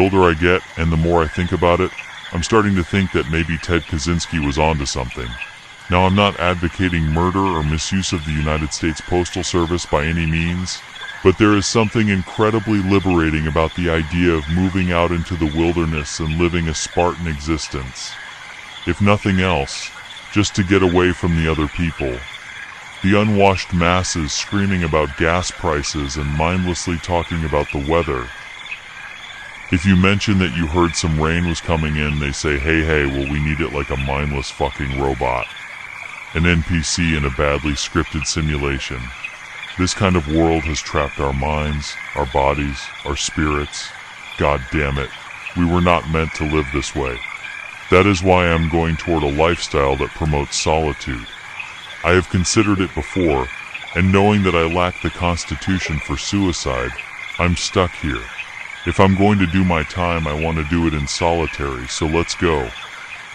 older I get and the more I think about it, I'm starting to think that maybe Ted Kaczynski was onto something. Now, I'm not advocating murder or misuse of the United States Postal Service by any means, but there is something incredibly liberating about the idea of moving out into the wilderness and living a Spartan existence. If nothing else, just to get away from the other people. The unwashed masses screaming about gas prices and mindlessly talking about the weather. If you mention that you heard some rain was coming in, they say, hey, well, we need it like a mindless fucking robot. An NPC in a badly scripted simulation. This kind of world has trapped our minds, our bodies, our spirits. God damn it, we were not meant to live this way. That is why I'm going toward a lifestyle that promotes solitude. I have considered it before, and knowing that I lack the constitution for suicide, I'm stuck here. If I'm going to do my time, I want to do it in solitary, so let's go.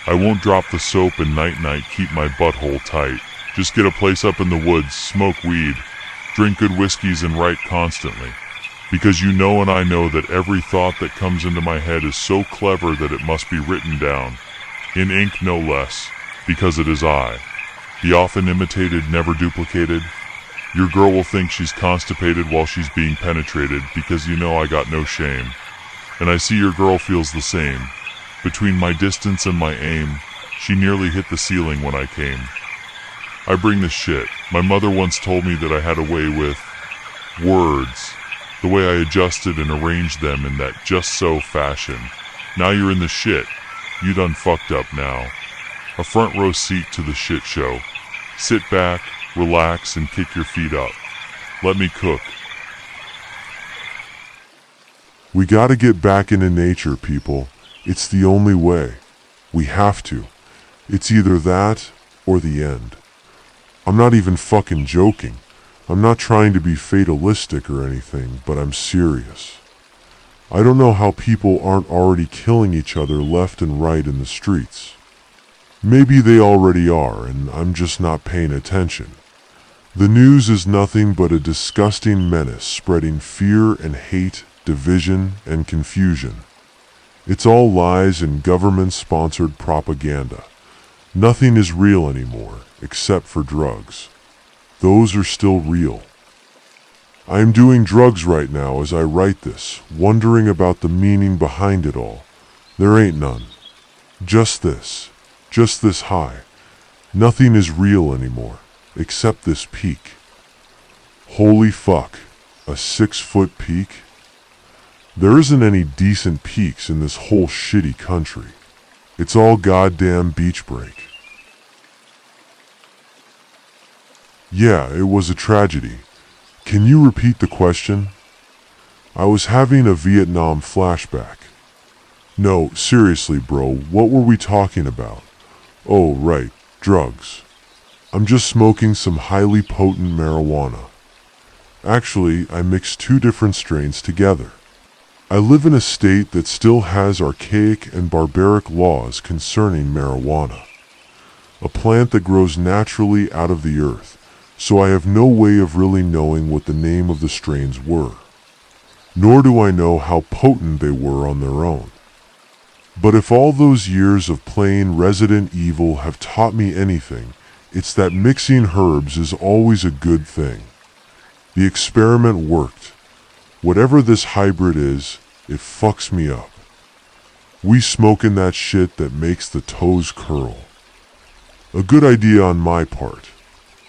I won't drop the soap and night-night, keep my butthole tight. Just get a place up in the woods, smoke weed, drink good whiskeys and write constantly. Because you know and I know that every thought that comes into my head is so clever that it must be written down. In ink no less, because it is I. The often imitated, never duplicated. Your girl will think she's constipated while she's being penetrated, because you know I got no shame. And I see your girl feels the same. Between my distance and my aim, she nearly hit the ceiling when I came. I bring the shit. My mother once told me that I had a way with words. The way I adjusted and arranged them in that just so fashion. Now you're in the shit. You done fucked up now. A front row seat to the shit show. Sit back, relax, and kick your feet up. Let me cook. We gotta get back into nature, people. It's the only way. We have to. It's either that or the end. I'm not even fucking joking. I'm not trying to be fatalistic or anything, but I'm serious. I don't know how people aren't already killing each other left and right in the streets. Maybe they already are, and I'm just not paying attention. The news is nothing but a disgusting menace spreading fear and hate, division and confusion. It's all lies and government-sponsored propaganda. Nothing is real anymore, except for drugs. Those are still real. I am doing drugs right now as I write this, wondering about the meaning behind it all. There ain't none. Just this high. Nothing is real anymore, except this peak. Holy fuck, a 6-foot peak? There isn't any decent peaks in this whole shitty country. It's all goddamn beach break. Yeah, it was a tragedy. Can you repeat the question? I was having a Vietnam flashback. No, seriously, bro, what were we talking about? Oh, right, drugs. I'm just smoking some highly potent marijuana. Actually, I mixed 2 different strains together. I live in a state that still has archaic and barbaric laws concerning marijuana. A plant that grows naturally out of the earth, so I have no way of really knowing what the name of the strains were. Nor do I know how potent they were on their own. But if all those years of playing Resident Evil have taught me anything, it's that mixing herbs is always a good thing. The experiment worked. Whatever this hybrid is, it fucks me up. We smoking that shit that makes the toes curl. A good idea on my part.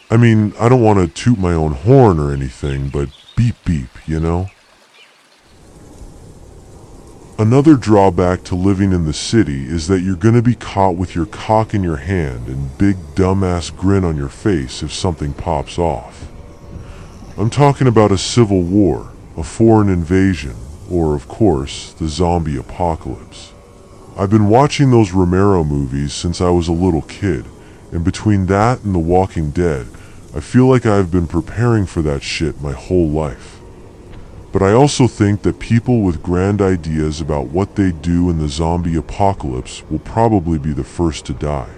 I mean, I don't want to toot my own horn or anything, but beep beep, you know? Another drawback to living in the city is that you're gonna be caught with your cock in your hand and big dumbass grin on your face if something pops off. I'm talking about a civil war, a foreign invasion, or of course, the zombie apocalypse. I've been watching those Romero movies since I was a little kid, and between that and The Walking Dead, I feel like I've been preparing for that shit my whole life. But I also think that people with grand ideas about what they do in the zombie apocalypse will probably be the first to die.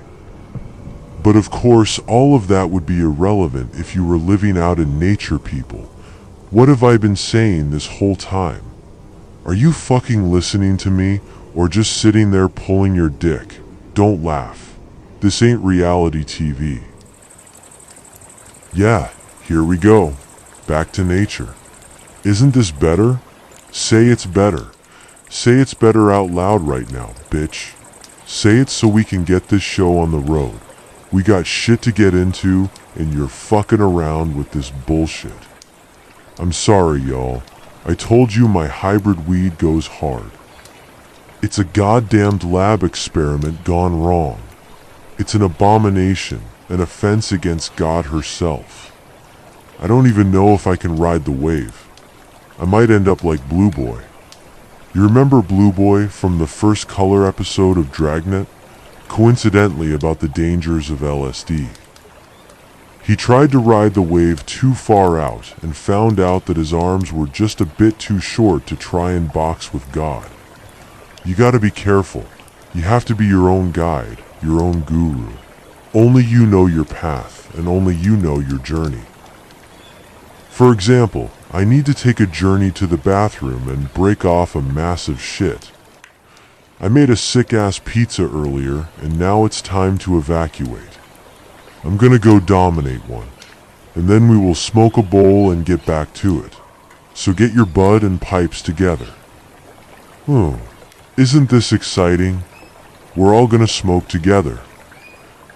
But of course, all of that would be irrelevant if you were living out in nature, people. What have I been saying this whole time? Are you fucking listening to me, or just sitting there pulling your dick? Don't laugh. This ain't reality TV. Yeah, here we go. Back to nature. Isn't this better? Say it's better. Say it's better out loud right now, bitch. Say it so we can get this show on the road. We got shit to get into, and you're fucking around with this bullshit. I'm sorry, y'all. I told you my hybrid weed goes hard. It's a goddamned lab experiment gone wrong. It's an abomination, an offense against God herself. I don't even know if I can ride the wave. I might end up like Blue Boy. You remember Blue Boy from the first Color episode of Dragnet? Coincidentally about the dangers of LSD. He tried to ride the wave too far out and found out that his arms were just a bit too short to try and box with God. You gotta be careful. You have to be your own guide, your own guru. Only you know your path, and only you know your journey. For example, I need to take a journey to the bathroom and break off a massive shit. I made a sick-ass pizza earlier, and now it's time to evacuate. I'm gonna go dominate one, and then we will smoke a bowl and get back to it. So get your bud and pipes together. Isn't this exciting? We're all gonna smoke together.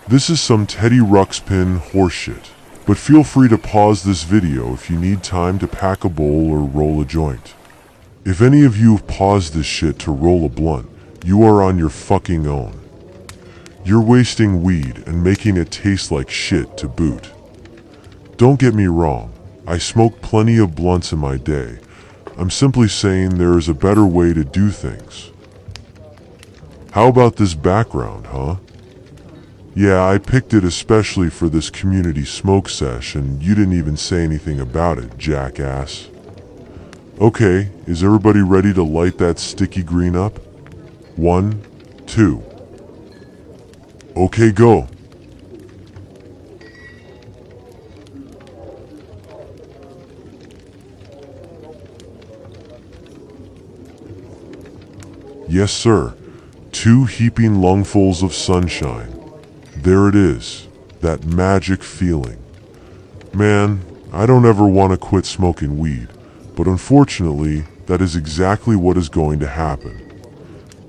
This is some Teddy Ruxpin horseshit, but feel free to pause this video if you need time to pack a bowl or roll a joint. If any of you have paused this shit to roll a blunt, you are on your fucking own. You're wasting weed and making it taste like shit to boot. Don't get me wrong, I smoked plenty of blunts in my day. I'm simply saying there is a better way to do things. How about this background, huh? Yeah, I picked it especially for this community smoke sesh, and you didn't even say anything about it, jackass. Okay, is everybody ready to light that sticky green up? 1, 2. Okay, go. Yes, sir. 2 heaping lungfuls of sunshine. There it is, that magic feeling. Man, I don't ever want to quit smoking weed, but unfortunately, that is exactly what is going to happen.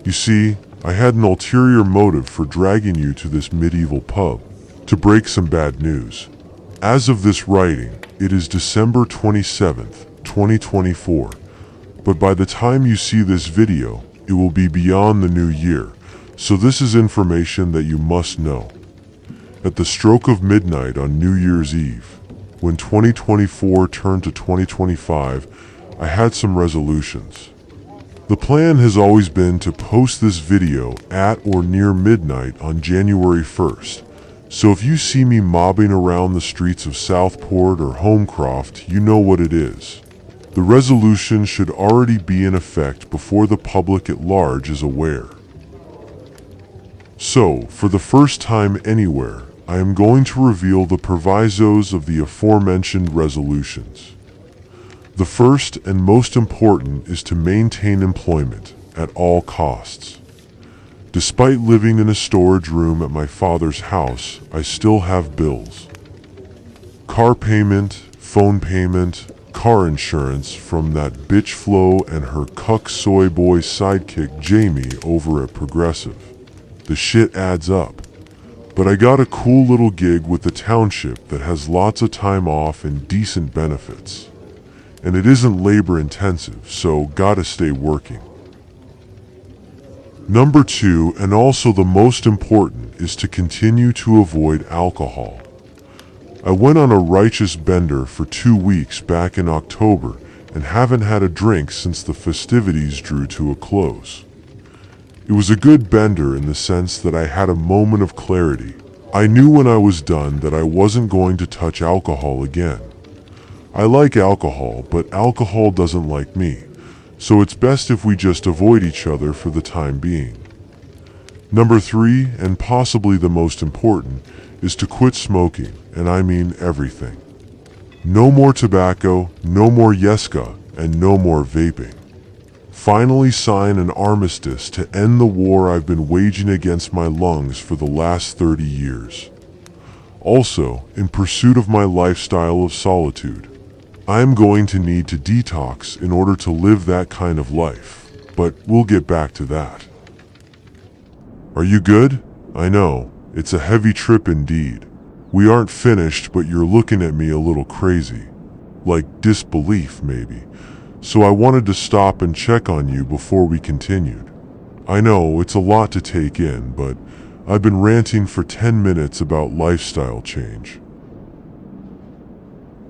You see, I had an ulterior motive for dragging you to this medieval pub, to break some bad news. As of this writing, it is December 27th, 2024, but by the time you see this video, it will be beyond the new year, so this is information that you must know. At the stroke of midnight on New Year's Eve, when 2024 turned to 2025, I had some resolutions. The plan has always been to post this video at or near midnight on January 1st, so if you see me mobbing around the streets of Southport or Homecroft, you know what it is. The resolution should already be in effect before the public at large is aware. So, for the first time anywhere, I am going to reveal the provisos of the aforementioned resolutions. The first and most important is to maintain employment at all costs. Despite living in a storage room at my father's house, I still have bills. Car payment, phone payment, car insurance from that bitch Flo and her cuck soy boy sidekick Jamie over at Progressive. The shit adds up. But I got a cool little gig with the township that has lots of time off and decent benefits. And it isn't labor intensive, so gotta stay working. Number 2, and also the most important, is to continue to avoid alcohol. I went on a righteous bender for 2 weeks back in October and haven't had a drink since the festivities drew to a close. It was a good bender in the sense that I had a moment of clarity. I knew when I was done that I wasn't going to touch alcohol again. I like alcohol, but alcohol doesn't like me, so it's best if we just avoid each other for the time being. Number 3, and possibly the most important, is to quit smoking, and I mean everything. No more tobacco, no more Yeska, and no more vaping. finally sign an armistice to end the war I've been waging against my lungs for the last 30 years. Also, in pursuit of my lifestyle of solitude, I am going to need to detox in order to live that kind of life, but we'll get back to that. Are you good? I know, it's a heavy trip indeed. We aren't finished, but you're looking at me a little crazy. Like disbelief, maybe. So I wanted to stop and check on you before we continued. I know, it's a lot to take in, but I've been ranting for 10 minutes about lifestyle change.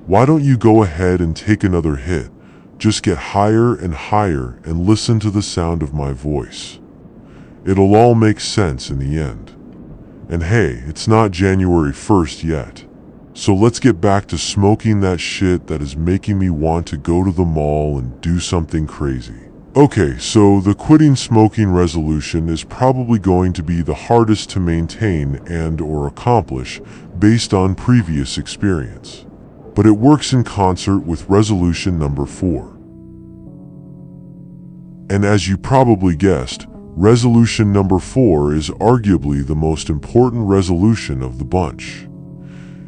Why don't you go ahead and take another hit? Just get higher and higher and listen to the sound of my voice. It'll all make sense in the end. And hey, it's not January 1st yet. So let's get back to smoking that shit that is making me want to go to the mall and do something crazy. Okay, so the quitting smoking resolution is probably going to be the hardest to maintain and/or accomplish based on previous experience. But it works in concert with resolution number 4. And as you probably guessed, resolution number 4 is arguably the most important resolution of the bunch.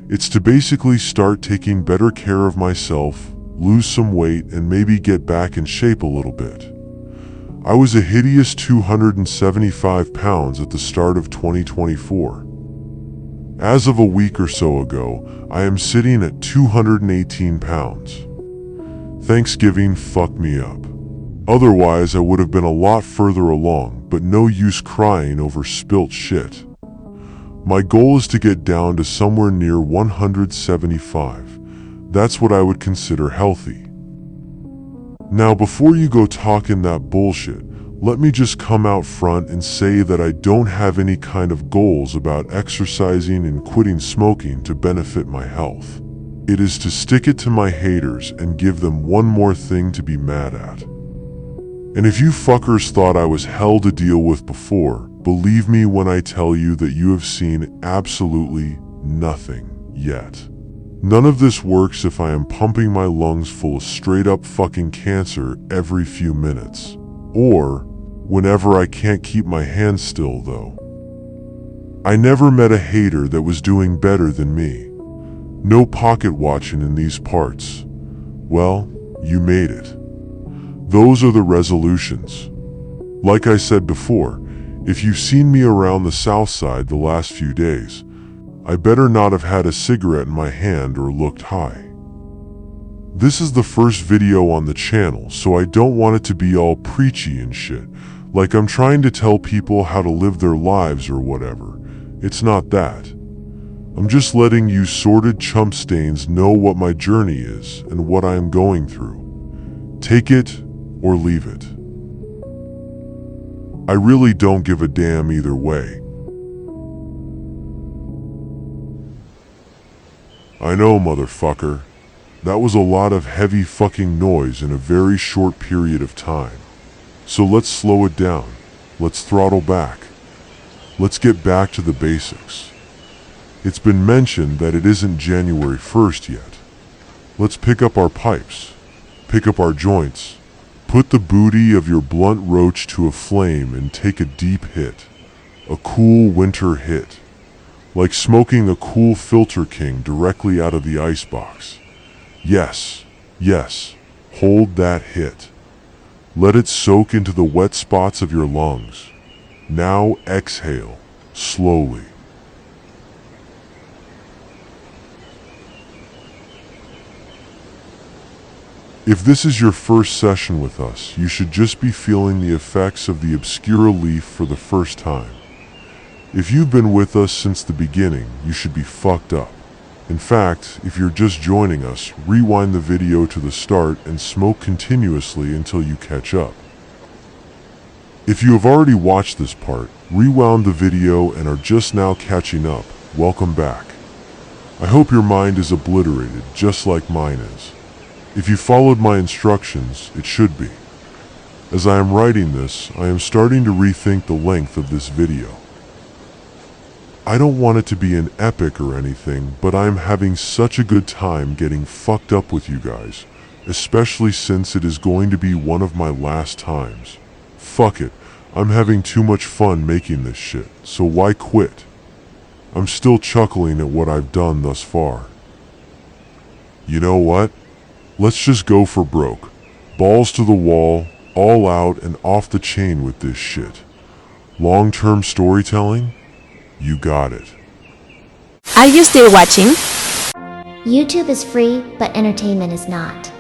It's to basically start taking better care of myself, lose some weight, and maybe get back in shape a little bit. I was a hideous 275 pounds at the start of 2024. As of a week or so ago, I am sitting at 218 pounds. Thanksgiving fucked me up. Otherwise, I would have been a lot further along, but no use crying over spilt shit. My goal is to get down to somewhere near 175. That's what I would consider healthy. Now, before you go talking that bullshit, let me just come out front and say that I don't have any kind of goals about exercising and quitting smoking to benefit my health. It is to stick it to my haters and give them one more thing to be mad at. And if you fuckers thought I was hell to deal with before, believe me when I tell you that you have seen absolutely nothing yet. None of this works if I am pumping my lungs full of straight up fucking cancer every few minutes. Or whenever I can't keep my hands still, though. I never met a hater that was doing better than me. No pocket watching in these parts. Well, you made it. Those are the resolutions. Like I said before, if you've seen me around the south side the last few days, I better not have had a cigarette in my hand or looked high. This is the first video on the channel, so I don't want it to be all preachy and shit, like I'm trying to tell people how to live their lives or whatever. It's not that. I'm just letting you sordid chump stains know what my journey is and what I am going through. Take it or leave it. I really don't give a damn either way. I know, motherfucker. That was a lot of heavy fucking noise in a very short period of time. So let's slow it down. Let's throttle back. Let's get back to the basics. It's been mentioned that it isn't January 1st yet. Let's pick up our pipes. Pick up our joints. Put the booty of your blunt roach to a flame and take a deep hit. A cool winter hit. Like smoking the cool Filter King directly out of the icebox. Yes, yes, hold that hit. Let it soak into the wet spots of your lungs. Now exhale, slowly. If this is your first session with us, you should just be feeling the effects of the obscura leaf for the first time. If you've been with us since the beginning, you should be fucked up. In fact, if you're just joining us, rewind the video to the start and smoke continuously until you catch up. If you have already watched this part, rewound the video and are just now catching up, welcome back. I hope your mind is obliterated, just like mine is. If you followed my instructions, it should be. As I am writing this, I am starting to rethink the length of this video. I don't want it to be an epic or anything, but I am having such a good time getting fucked up with you guys, especially since it is going to be one of my last times. Fuck it, I'm having too much fun making this shit, so why quit? I'm still chuckling at what I've done thus far. You know what? Let's just go for broke. Balls to the wall, all out and off the chain with this shit. Long-term storytelling? You got it. Are you still watching? YouTube is free, but entertainment is not.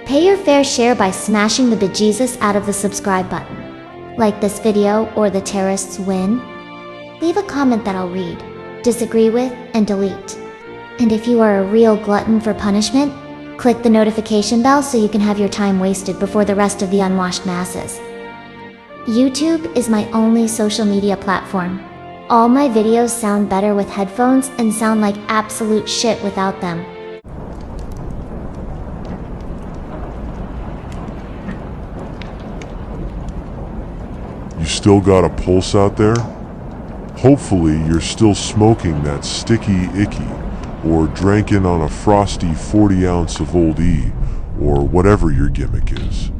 Pay your fair share by smashing the bejesus out of the subscribe button. Like this video or the terrorists win? Leave a comment that I'll read, disagree with, and delete. And if you are a real glutton for punishment, click the notification bell so you can have your time wasted before the rest of the unwashed masses. YouTube is my only social media platform. All my videos sound better with headphones and sound like absolute shit without them. You still got a pulse out there? Hopefully you're still smoking that sticky icky, or drinking on a frosty 40 ounce of Old E, or whatever your gimmick is.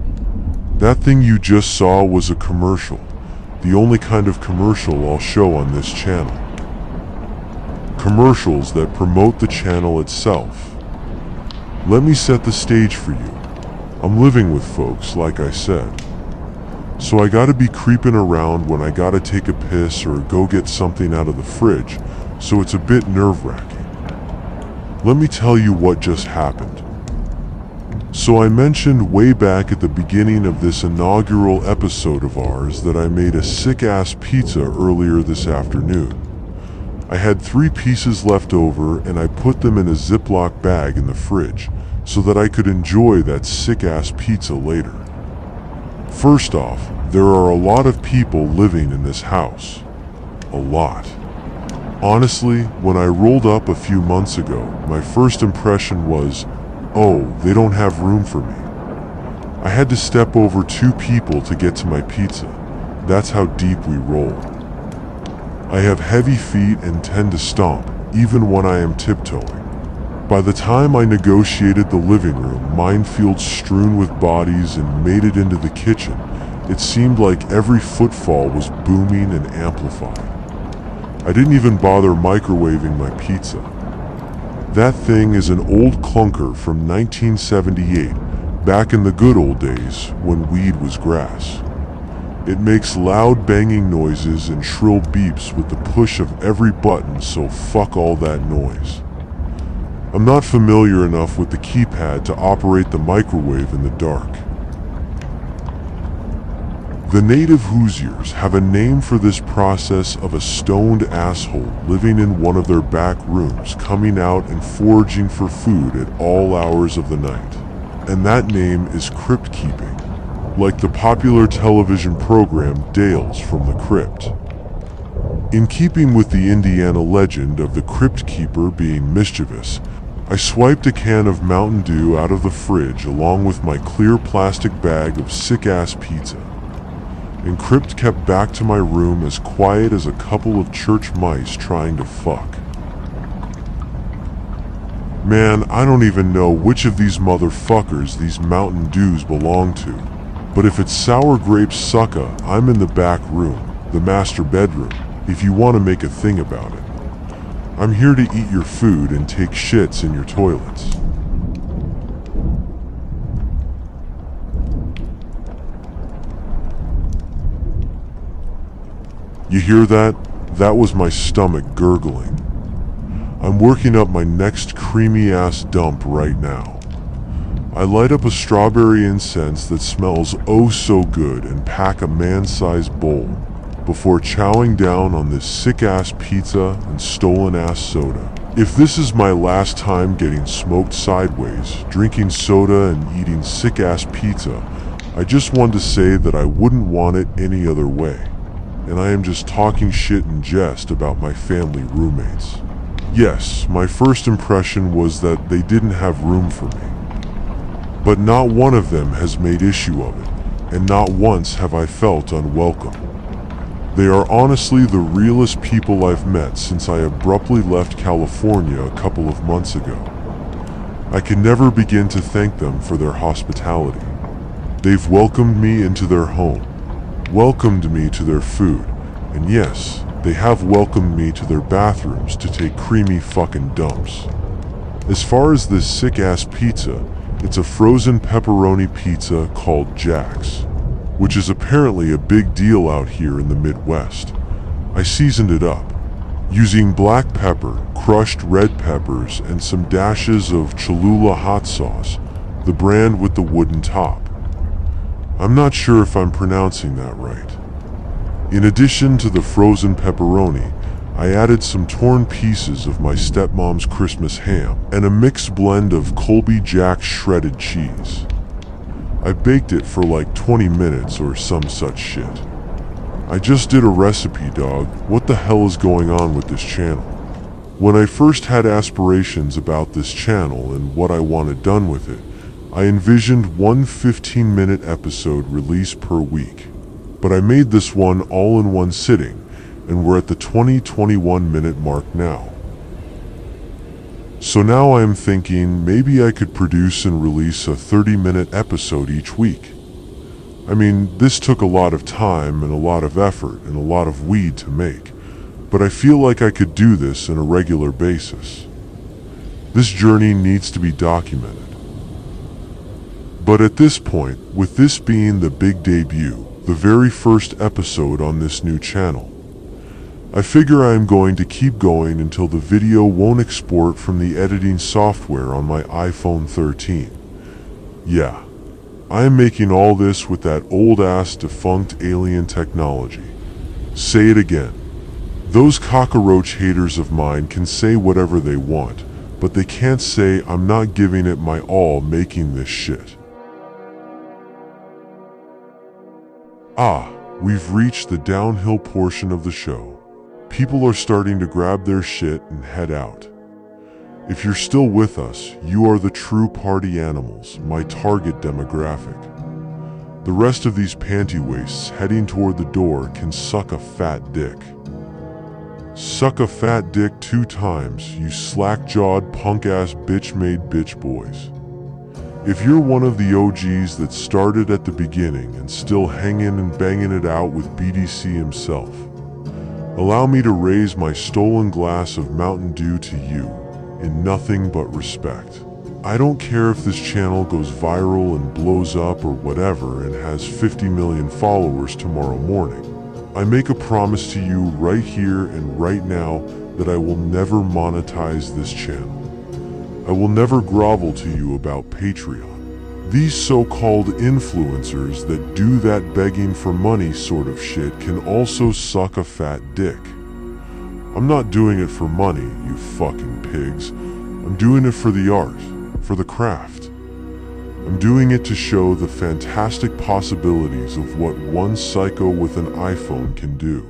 That thing you just saw was a commercial, the only kind of commercial I'll show on this channel. Commercials that promote the channel itself. Let me set the stage for you. I'm living with folks, like I said. So I gotta be creeping around when I gotta take a piss or go get something out of the fridge, so it's a bit nerve-wracking. Let me tell you what just happened. So I mentioned way back at the beginning of this inaugural episode of ours that I made a sick-ass pizza earlier this afternoon. I had 3 pieces left over and I put them in a Ziploc bag in the fridge so that I could enjoy that sick-ass pizza later. First off, there are a lot of people living in this house. A lot. Honestly, when I rolled up a few months ago, my first impression was, oh, they don't have room for me. I had to step over 2 people to get to my pizza. That's how deep we roll. I have heavy feet and tend to stomp, even when I am tiptoeing. By the time I negotiated the living room, minefields strewn with bodies, and made it into the kitchen, it seemed like every footfall was booming and amplified. I didn't even bother microwaving my pizza. That thing is an old clunker from 1978, back in the good old days when weed was grass. It makes loud banging noises and shrill beeps with the push of every button, so fuck all that noise. I'm not familiar enough with the keypad to operate the microwave in the dark. The native Hoosiers have a name for this process of a stoned asshole living in one of their back rooms, coming out and foraging for food at all hours of the night. And that name is crypt keeping, like the popular television program Dales from the Crypt. In keeping with the Indiana legend of the crypt keeper being mischievous, I swiped a can of Mountain Dew out of the fridge along with my clear plastic bag of sick-ass pizza, and Crypt kept back to my room as quiet as a couple of church mice trying to fuck. Man, I don't even know which of these motherfuckers these Mountain Dews belong to, but if it's sour grape sucka, I'm in the back room, the master bedroom, if you want to make a thing about it. I'm here to eat your food and take shits in your toilets. You hear that? That was my stomach gurgling. I'm working up my next creamy-ass dump right now. I light up a strawberry incense that smells oh so good and pack a man-sized bowl before chowing down on this sick-ass pizza and stolen-ass soda. If this is my last time getting smoked sideways, drinking soda and eating sick-ass pizza, I just want to say that I wouldn't want it any other way. And I am just talking shit in jest about my family roommates. Yes, my first impression was that they didn't have room for me. But not one of them has made issue of it, and not once have I felt unwelcome. They are honestly the realest people I've met since I abruptly left California a couple of months ago. I can never begin to thank them for their hospitality. They've welcomed me into their home, welcomed me to their food, and yes, they have welcomed me to their bathrooms to take creamy fucking dumps. As far as this sick-ass pizza, it's a frozen pepperoni pizza called Jack's, which is apparently a big deal out here in the Midwest. I seasoned it up, using black pepper, crushed red peppers, and some dashes of Cholula hot sauce, the brand with the wooden top. I'm not sure if I'm pronouncing that right. In addition to the frozen pepperoni, I added some torn pieces of my stepmom's Christmas ham and a mixed blend of Colby Jack's shredded cheese. I baked it for like 20 minutes or some such shit. I just did a recipe, dog. What the hell is going on with this channel? When I first had aspirations about this channel and what I wanted done with it, I envisioned one 15-minute episode release per week. But I made this one all in one sitting, and we're at the 21 minute mark now. So now I am thinking maybe I could produce and release a 30-minute episode each week. I mean, this took a lot of time and a lot of effort and a lot of weed to make, but I feel like I could do this on a regular basis. This journey needs to be documented. But at this point, with this being the big debut, the very first episode on this new channel, I figure I am going to keep going until the video won't export from the editing software on my iPhone 13. Yeah, I am making all this with that old-ass defunct alien technology. Say it again. Those cockroach haters of mine can say whatever they want, but they can't say I'm not giving it my all making this shit. Ah, we've reached the downhill portion of the show. People are starting to grab their shit and head out. If you're still with us, you are the true party animals, my target demographic. The rest of these panty waists heading toward the door can suck a fat dick. Suck a fat dick 2 times, you slack-jawed punk-ass bitch-made bitch boys. If you're one of the OGs that started at the beginning and still hanging and banging it out with BDC himself, allow me to raise my stolen glass of Mountain Dew to you in nothing but respect. I don't care if this channel goes viral and blows up or whatever and has 50 million followers tomorrow morning. I make a promise to you right here and right now that I will never monetize this channel. I will never grovel to you about Patreon. These so-called influencers that do that begging for money sort of shit can also suck a fat dick. I'm not doing it for money, you fucking pigs. I'm doing it for the art, for the craft. I'm doing it to show the fantastic possibilities of what one psycho with an iPhone can do.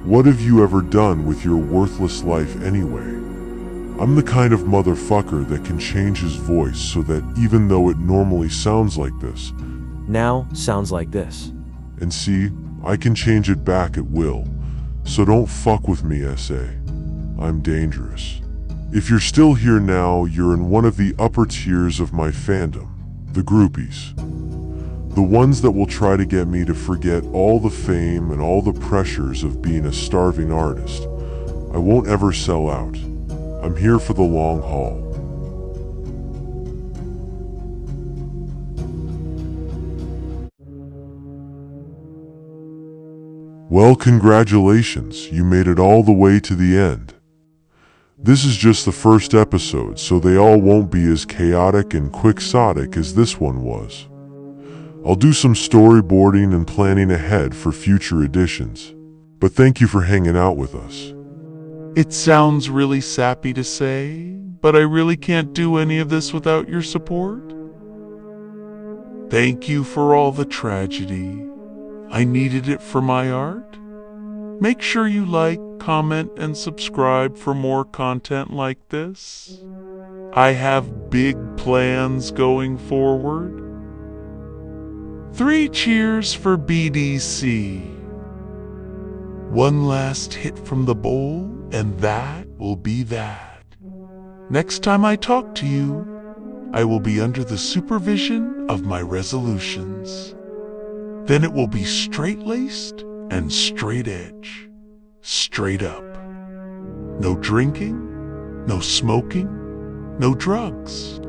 What have you ever done with your worthless life anyway? I'm the kind of motherfucker that can change his voice so that even though it normally sounds like this, now sounds like this. And see, I can change it back at will. So don't fuck with me, SA. I'm dangerous. If you're still here now, you're in one of the upper tiers of my fandom, the groupies. The ones that will try to get me to forget all the fame and all the pressures of being a starving artist. I won't ever sell out. I'm here for the long haul. Well, congratulations, you made it all the way to the end. This is just the first episode, so they all won't be as chaotic and quixotic as this one was. I'll do some storyboarding and planning ahead for future editions. But thank you for hanging out with us. It sounds really sappy to say, but I really can't do any of this without your support. Thank you for all the tragedy. I needed it for my art. Make sure you like, comment, and subscribe for more content like this. I have big plans going forward. 3 cheers for BDC. One last hit from the bowl, and that will be that. Next time I talk to you, I will be under the supervision of my resolutions. Then it will be straight-laced and straight edge. Straight up. No drinking, no smoking, no drugs.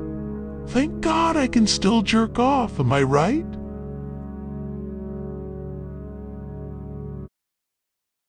Thank God I can still jerk off, am I right?